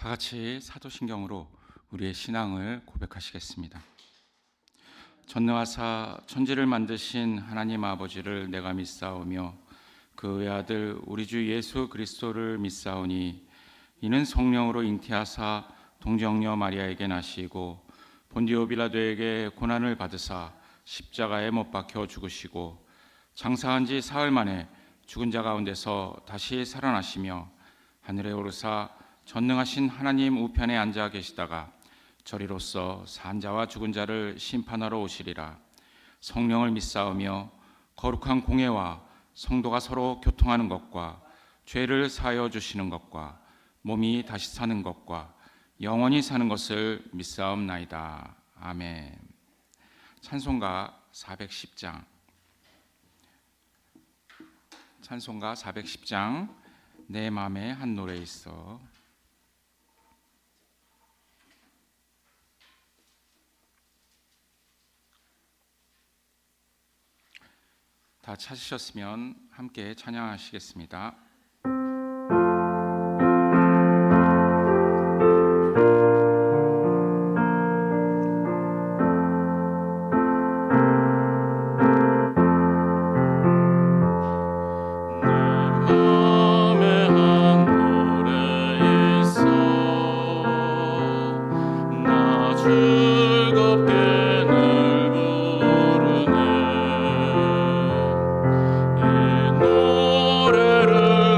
다 같이 사도신경으로 우리의 신앙을 고백하시겠습니다. 전능하사 천지를 만드신 하나님 아버지를 내가 믿사오며 그 외아들 우리 주 예수 그리스도를 믿사오니 이는 성령으로 잉태하사 동정녀 마리아에게 나시고 본디오 빌라도에게 고난을 받으사 십자가에 못 박혀 죽으시고 장사한 지 사흘 만에 죽은 자 가운데서 다시 살아나시며 하늘에 오르사 전능하신 하나님 우편에 앉아 계시다가 저리로서 산 자와 죽은 자를 심판하러 오시리라. 성령을 믿사오며 거룩한 공회와 성도가 서로 교통하는 것과 죄를 사하여 주시는 것과 몸이 다시 사는 것과 영원히 사는 것을 믿사옵나이다. 아멘. 찬송가 410장. 찬송가 410장. 내 맘에 한 노래 있어. 다 찾으셨으면 함께 찬양하시겠습니다. 노래를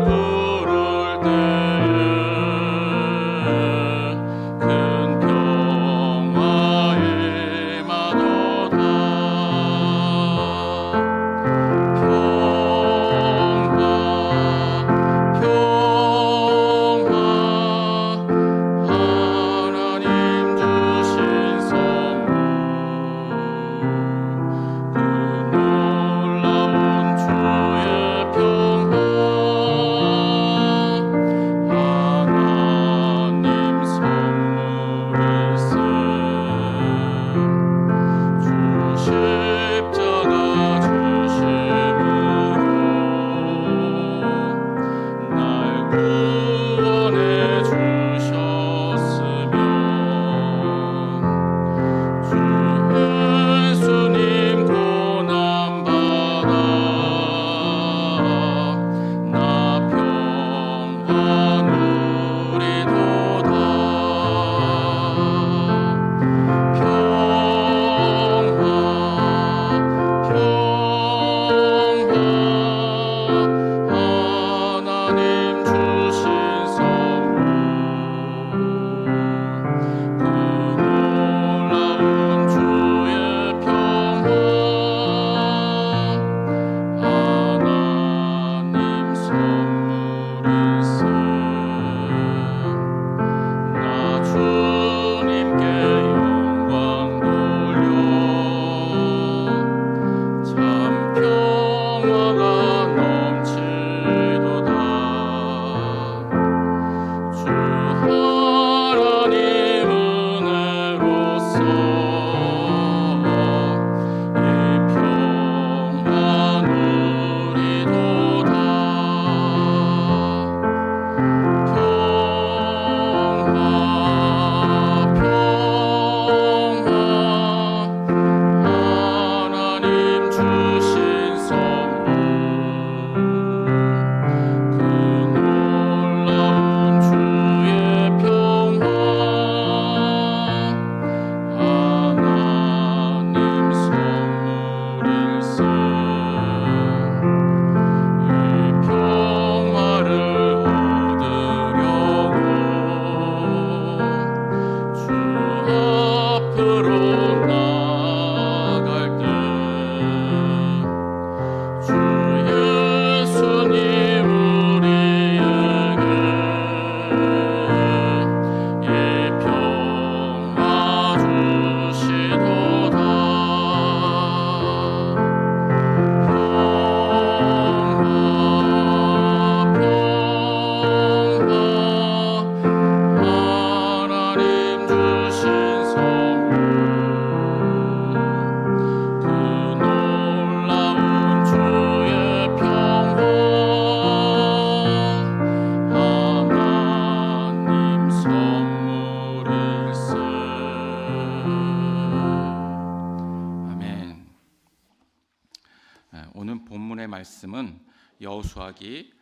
여호수아기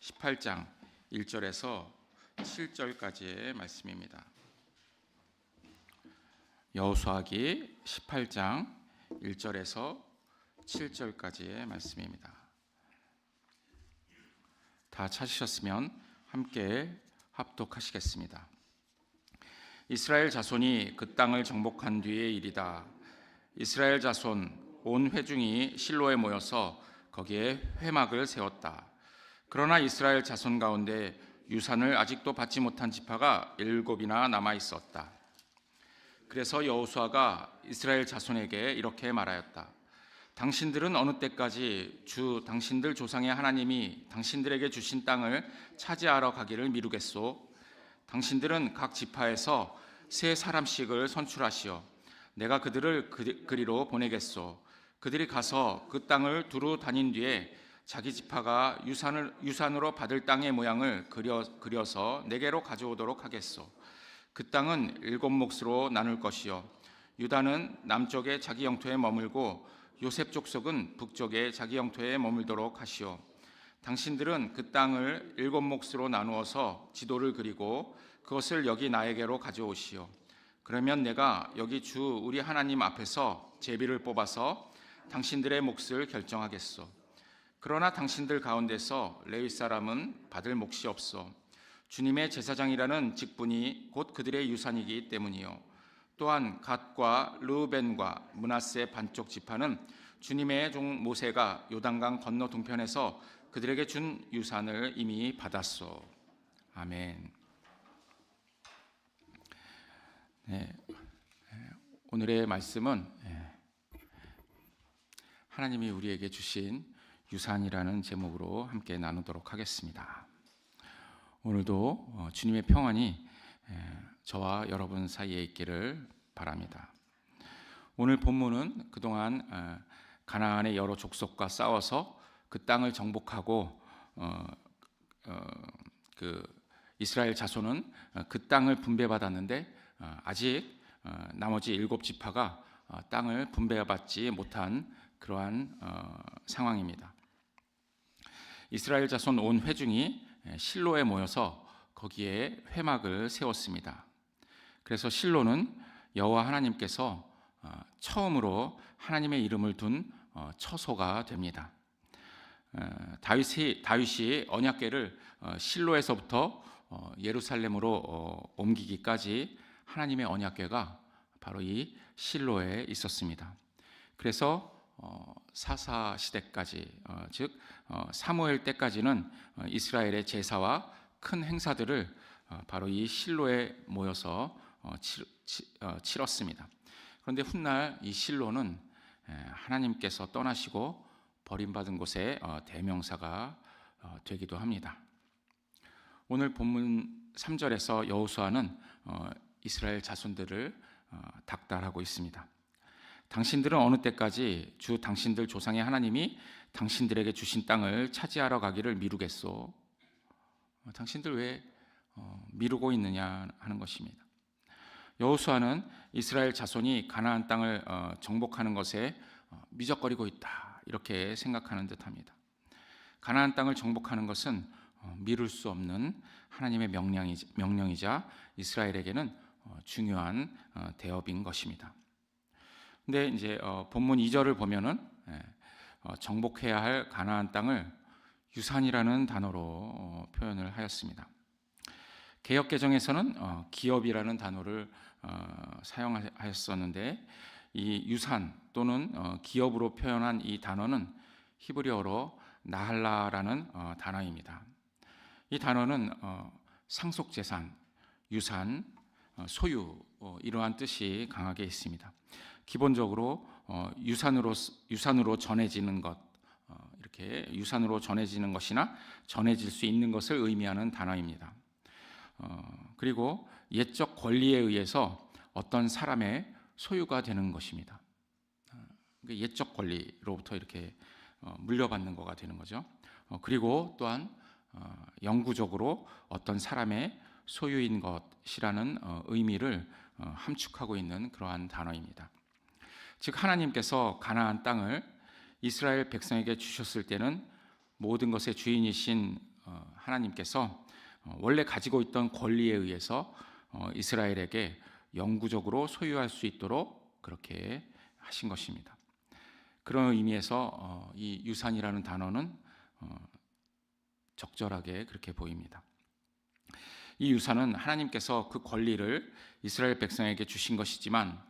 18장 1절에서 7절까지의 말씀입니다. 여호수아기 18장 1절에서 7절까지의 말씀입니다. 다 찾으셨으면 함께 합독하시겠습니다. 이스라엘 자손이 그 땅을 정복한 뒤의 일이다. 이스라엘 자손 온 회중이 실로에 모여서 거기에 회막을 세웠다. 그러나 이스라엘 자손 가운데 유산을 아직도 받지 못한 지파가 7이나 남아 있었다. 그래서 여호수아가 이스라엘 자손에게 이렇게 말하였다. 당신들은 어느 때까지 주 당신들 조상의 하나님이 당신들에게 주신 땅을 차지하러 가기를 미루겠소? 당신들은 각 지파에서 3사람씩을 선출하시어 내가 그들을 그리로 보내겠소. 그들이 가서 그 땅을 두루 다닌 뒤에 자기 지파가 유산으로 받을 땅의 모양을 그려서 내게로 가져오도록 하겠소. 그 땅은 7몫으로 나눌 것이요 유다는 남쪽에 자기 영토에 머물고 요셉 족속은 북쪽에 자기 영토에 머물도록 하시오. 당신들은 그 땅을 7몫으로 나누어서 지도를 그리고 그것을 여기 나에게로 가져오시오. 그러면 내가 여기 주 우리 하나님 앞에서 제비를 뽑아서 당신들의 몫을 결정하겠소. 그러나 당신들 가운데서 레위 사람은 받을 몫이 없어. 주님의 제사장이라는 직분이 곧 그들의 유산이기 때문이요. 또한 갓과 르우벤과 므낫세 반쪽 지파는 주님의 종 모세가 요단강 건너 동편에서 그들에게 준 유산을 이미 받았소. 아멘. 네, 오늘의 말씀은 하나님이 우리에게 주신 유산이라는 제목으로 함께 나누도록 하겠습니다. 오늘도 주님의 평안이 저와 여러분 사이에 있기를 바랍니다. 오늘 본문은 그동안 가나안의 여러 족속과 싸워서 그 땅을 정복하고 그 이스라엘 자손은 그 땅을 분배받았는데 아직 나머지 7지파가 땅을 분배받지 못한 그러한 상황입니다. 이스라엘 자손 온 회중이 실로에 모여서 거기에 회막을 세웠습니다. 그래서 실로는 여호와 하나님께서 처음으로 하나님의 이름을 둔 처소가 됩니다. 다윗이 언약궤를 실로에서부터 예루살렘으로 옮기기까지 하나님의 언약궤가 바로 이 실로에 있었습니다. 그래서 사사 시대까지 즉 사무엘 때까지는 이스라엘의 제사와 큰 행사들을 바로 이 실로에 모여서 치렀습니다. 그런데 훗날 이 실로는 하나님께서 떠나시고 버림받은 곳의 대명사가 되기도 합니다. 오늘 본문 3절에서 여호수아는 이스라엘 자손들을 닥달하고 있습니다. 당신들은 어느 때까지 주 당신들 조상의 하나님이 당신들에게 주신 땅을 차지하러 가기를 미루겠소? 당신들 왜 미루고 있느냐 하는 것입니다. 여호수아는 이스라엘 자손이 가나안 땅을 정복하는 것에 미적거리고 있다 이렇게 생각하는 듯합니다. 가나안 땅을 정복하는 것은 미룰 수 없는 하나님의 명령이자 이스라엘에게는 중요한 대업인 것입니다. 근데 이제 본문 2절을 보면은 정복해야 할 가나안 땅을 유산이라는 단어로 표현을 하였습니다. 개역 개정에서는 기업이라는 단어를 사용하였었는데 이 유산 또는 기업으로 표현한 이 단어는 히브리어로 나할라라는 단어입니다. 이 단어는 상속재산, 유산, 소유 이러한 뜻이 강하게 있습니다. 기본적으로 유산으로 전해지는 것, 이렇게 유산으로 전해지는 것이나 전해질 수 있는 것을 의미하는 단어입니다. 그리고 옛적 권리에 의해서 어떤 사람의 소유가 되는 것입니다. 옛적 권리로부터 이렇게 물려받는 거가 되는 거죠. 그리고 또한 영구적으로 어떤 사람의 소유인 것이라는 의미를 함축하고 있는 그러한 단어입니다. 즉 하나님께서 가나안 땅을 이스라엘 백성에게 주셨을 때는 모든 것의 주인이신 하나님께서 원래 가지고 있던 권리에 의해서 이스라엘에게 영구적으로 소유할 수 있도록 그렇게 하신 것입니다. 그런 의미에서 이 유산이라는 단어는 적절하게 그렇게 보입니다. 이 유산은 하나님께서 그 권리를 이스라엘 백성에게 주신 것이지만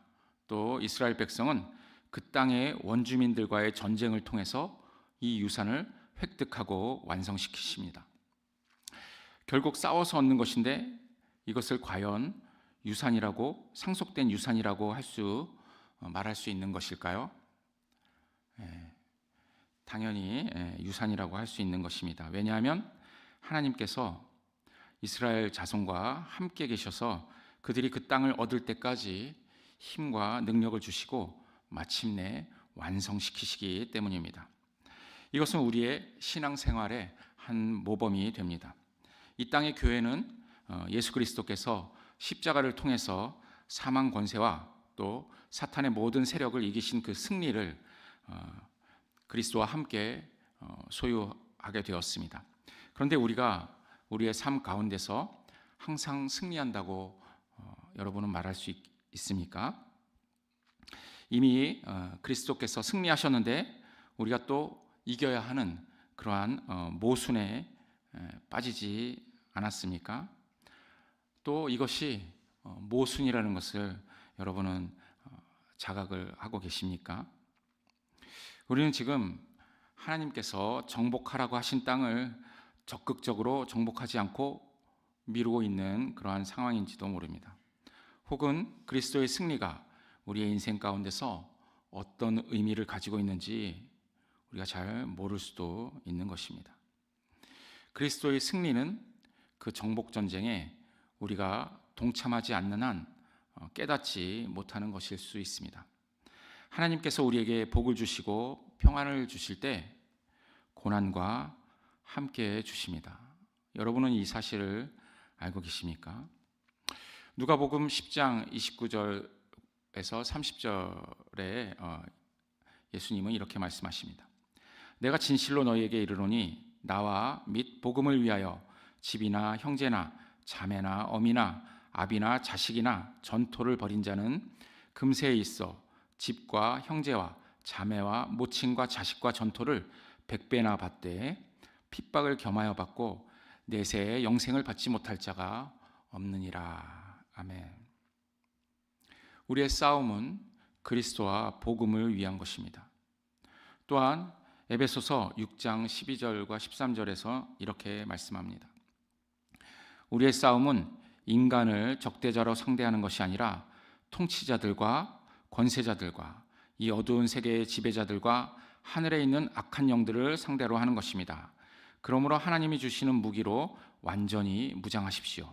또 이스라엘 백성은 그 땅의 원주민들과의 전쟁을 통해서 이 유산을 획득하고 완성시키십니다. 결국 싸워서 얻는 것인데 이것을 과연 유산이라고, 상속된 유산이라고 말할 수 있는 것일까요? 당연히 유산이라고 할 수 있는 것입니다. 왜냐하면 하나님께서 이스라엘 자손과 함께 계셔서 그들이 그 땅을 얻을 때까지 힘과 능력을 주시고 마침내 완성시키시기 때문입니다. 이것은 우리의 신앙생활의 한 모범이 됩니다. 이 땅의 교회는 예수 그리스도께서 십자가를 통해서 사망 권세와 또 사탄의 모든 세력을 이기신 그 승리를 그리스도와 함께 소유하게 되었습니다. 그런데 우리가 우리의 삶 가운데서 항상 승리한다고 여러분은 말할 수 있습니까? 이미 그리스도께서 승리하셨는데 우리가 또 이겨야 하는 그러한 모순에 빠지지 않았습니까? 또 이것이 모순이라는 것을 여러분은 자각을 하고 계십니까? 우리는 지금 하나님께서 정복하라고 하신 땅을 적극적으로 정복하지 않고 미루고 있는 그러한 상황인지도 모릅니다. 혹은 그리스도의 승리가 우리의 인생 가운데서 어떤 의미를 가지고 있는지 우리가 잘 모를 수도 있는 것입니다. 그리스도의 승리는 그 정복 전쟁에 우리가 동참하지 않는 한 깨닫지 못하는 것일 수 있습니다. 하나님께서 우리에게 복을 주시고 평안을 주실 때 고난과 함께 주십니다. 여러분은 이 사실을 알고 계십니까? 누가복음 10장 29절에서 30절에 예수님은 이렇게 말씀하십니다. 내가 진실로 너희에게 이르노니 나와 및 복음을 위하여 집이나 형제나 자매나 어미나 아비나 자식이나 전토를 벌인 자는 금세에 있어 집과 형제와 자매와 모친과 자식과 전토를 100배나 받되 핍박을 겸하여 받고 내세에 영생을 받지 못할 자가 없느니라. 아멘. 우리의 싸움은 그리스도와 복음을 위한 것입니다. 또한 에베소서 6장 12절과 13절에서 이렇게 말씀합니다. 우리의 싸움은 인간을 적대자로 상대하는 것이 아니라 통치자들과 권세자들과 이 어두운 세계의 지배자들과 하늘에 있는 악한 영들을 상대로 하는 것입니다. 그러므로 하나님이 주시는 무기로 완전히 무장하십시오.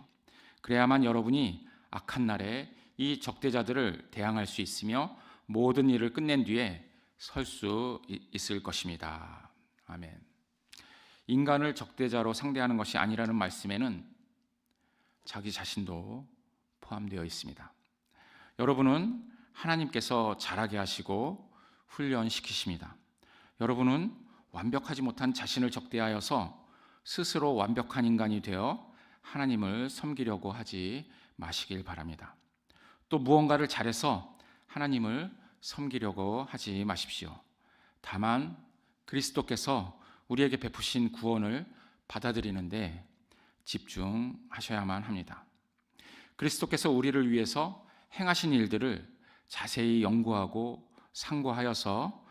그래야만 여러분이 악한 날에 이 적대자들을 대항할 수 있으며 모든 일을 끝낸 뒤에 설 수 있을 것입니다. 아멘. 인간을 적대자로 상대하는 것이 아니라는 말씀에는 자기 자신도 포함되어 있습니다. 여러분은 하나님께서 잘하게 하시고 훈련시키십니다. 여러분은 완벽하지 못한 자신을 적대하여서 스스로 완벽한 인간이 되어 하나님을 섬기려고 하지 마시길 바랍니다. 또 무언가를 잘해서 하나님을 섬기려고 하지 마십시오. 다만 그리스도께서 우리에게 베푸신 구원을 받아들이는데 집중하셔야만 합니다. 그리스도께서 우리를 위해서 행하신 일들을 자세히 연구하고 상고하여서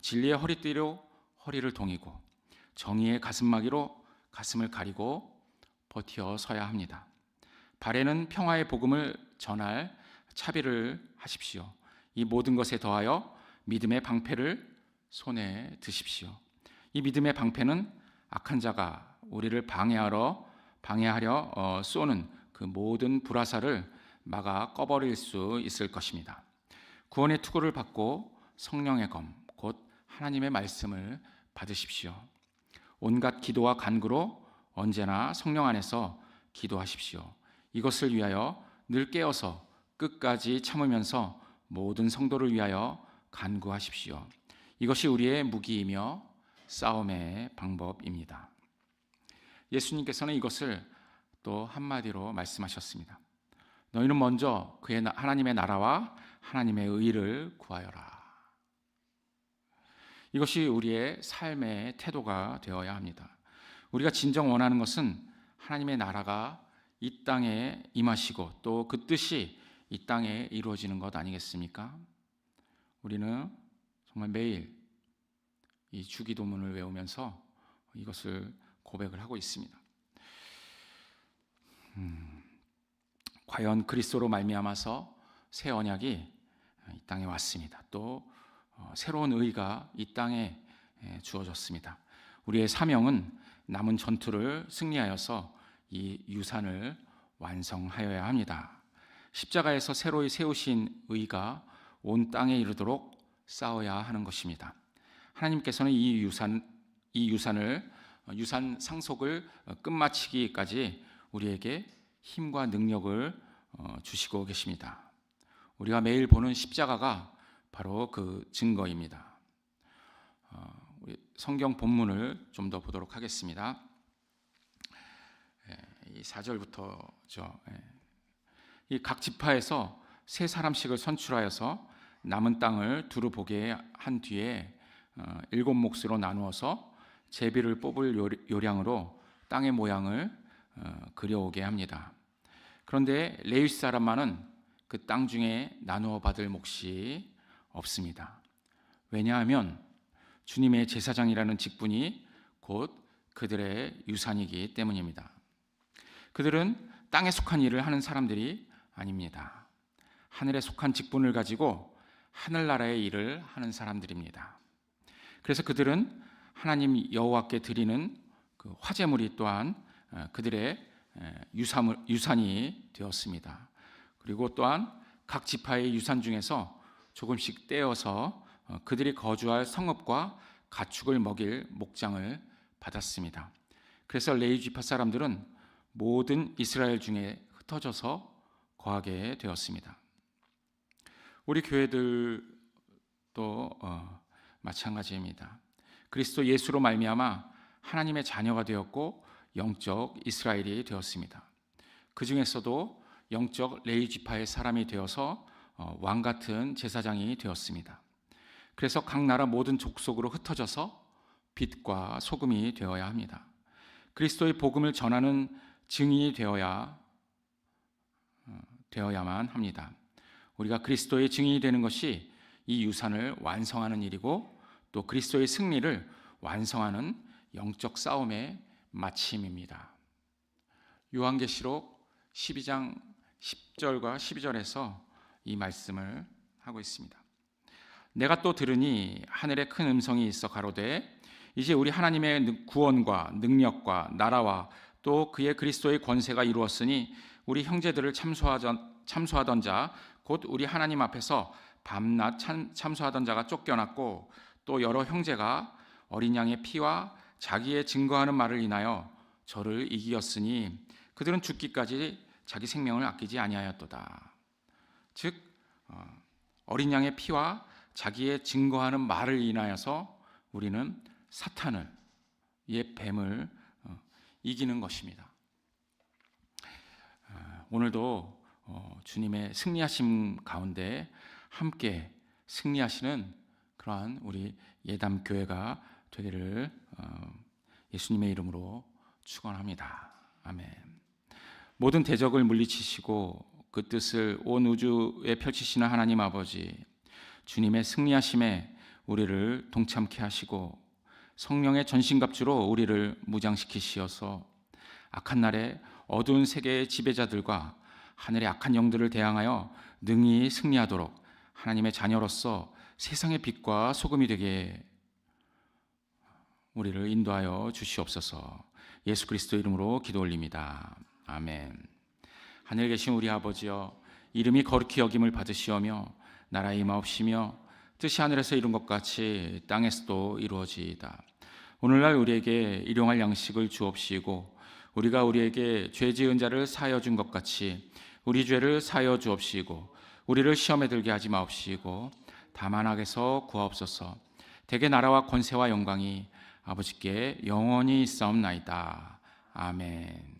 진리의 허리띠로 허리를 동이고 정의의 가슴막이로 가슴을 가리고 버티어 서야 합니다. 발에는 평화의 복음을 전할 차비를 하십시오. 이 모든 것에 더하여 믿음의 방패를 손에 드십시오. 이 믿음의 방패는 악한 자가 우리를 방해하려 쏘는 그 모든 불화살을 막아 꺼버릴 수 있을 것입니다. 구원의 투구를 받고 성령의 검, 곧 하나님의 말씀을 받으십시오. 온갖 기도와 간구로 언제나 성령 안에서 기도하십시오. 이것을 위하여 늘 깨어서 끝까지 참으면서 모든 성도를 위하여 간구하십시오. 이것이 우리의 무기이며 싸움의 방법입니다. 예수님께서는 이것을 또 한마디로 말씀하셨습니다. 너희는 먼저 하나님의 나라와 하나님의 의를 구하여라. 이것이 우리의 삶의 태도가 되어야 합니다. 우리가 진정 원하는 것은 하나님의 나라가 이 땅에 임하시고 또 그 뜻이 이 땅에 이루어지는 것 아니겠습니까? 우리는 정말 매일 이 주기도문을 외우면서 이것을 고백을 하고 있습니다. 과연 그리스도로 말미암아서 새 언약이 이 땅에 왔습니다. 또 새로운 의가 이 땅에 주어졌습니다. 우리의 사명은 남은 전투를 승리하여서 이 유산을 완성하여야 합니다. 십자가에서 새로이 세우신 의가 온 땅에 이르도록 싸워야 하는 것입니다. 하나님께서는 이 유산 상속을 끝마치기까지 우리에게 힘과 능력을 주시고 계십니다. 우리가 매일 보는 십자가가 바로 그 증거입니다. 우리 성경 본문을 좀 더 보도록 하겠습니다. 이 4절부터죠. 이 각 지파에서 세 사람씩을 선출하여서 남은 땅을 두루 보게 한 뒤에 7 몫으로 나누어서 제비를 뽑을 요량으로 땅의 모양을 그려오게 합니다. 그런데 레위 사람만은 그 땅 중에 나누어 받을 몫이 없습니다. 왜냐하면 주님의 제사장이라는 직분이 곧 그들의 유산이기 때문입니다. 그들은 땅에 속한 일을 하는 사람들이 아닙니다. 하늘에 속한 직분을 가지고 하늘나라의 일을 하는 사람들입니다. 그래서 그들은 하나님 여호와께 드리는 그 화제물이 또한 그들의 유산이 되었습니다. 그리고 또한 각 지파의 유산 중에서 조금씩 떼어서 그들이 거주할 성읍과 가축을 먹일 목장을 받았습니다. 그래서 레위 지파 사람들은 모든 이스라엘 중에 흩어져서 거하게 되었습니다. 우리 교회들도 마찬가지입니다. 그리스도 예수로 말미암아 하나님의 자녀가 되었고 영적 이스라엘이 되었습니다. 그 중에서도 영적 레위 지파의 사람이 되어서 왕 같은 제사장이 되었습니다. 그래서 각 나라 모든 족속으로 흩어져서 빛과 소금이 되어야 합니다. 그리스도의 복음을 전하는 증인이 되어야만 합니다. 우리가 그리스도의 증인이 되는 것이 이 유산을 완성하는 일이고 또 그리스도의 승리를 완성하는 영적 싸움의 마침입니다. 요한계시록 12장 10절과 12절에서 이 말씀을 하고 있습니다. 내가 또 들으니 하늘에 큰 음성이 있어 가로되 이제 우리 하나님의 구원과 능력과 나라와 또 그의 그리스도의 권세가 이루었으니 우리 형제들을 참소하던 자 곧 우리 하나님 앞에서 밤낮 참소하던 자가 쫓겨났고 또 여러 형제가 어린 양의 피와 자기의 증거하는 말을 인하여 저를 이기었으니 그들은 죽기까지 자기 생명을 아끼지 아니하였도다. 즉 어린 양의 피와 자기의 증거하는 말을 인하여서 우리는 사탄을, 이 뱀을 이기는 것입니다. 오늘도 주님의 승리하심 가운데 함께 승리하시는 그러한 우리 예담교회가 되기를 예수님의 이름으로 축원합니다. 아멘. 모든 대적을 물리치시고 그 뜻을 온 우주에 펼치시는 하나님 아버지, 주님의 승리하심에 우리를 동참케 하시고 성령의 전신갑주로 우리를 무장시키시어서 악한 날에 어두운 세계의 지배자들과 하늘의 악한 영들을 대항하여 능히 승리하도록 하나님의 자녀로서 세상의 빛과 소금이 되게 우리를 인도하여 주시옵소서. 예수 그리스도 이름으로 기도 올립니다. 아멘. 하늘에 계신 우리 아버지여, 이름이 거룩히 여김을 받으시오며 나라에 임하옵시며 뜻이 하늘에서 이룬 것 같이 땅에서도 이루어지이다. 오늘날 우리에게 일용할 양식을 주옵시고 우리가 우리에게 죄 지은 자를 사하여 준 것 같이 우리 죄를 사하여 주옵시고 우리를 시험에 들게 하지 마옵시고 다만 악에서 구하옵소서. 대개 나라와 권세와 영광이 아버지께 영원히 있사옵나이다. 아멘.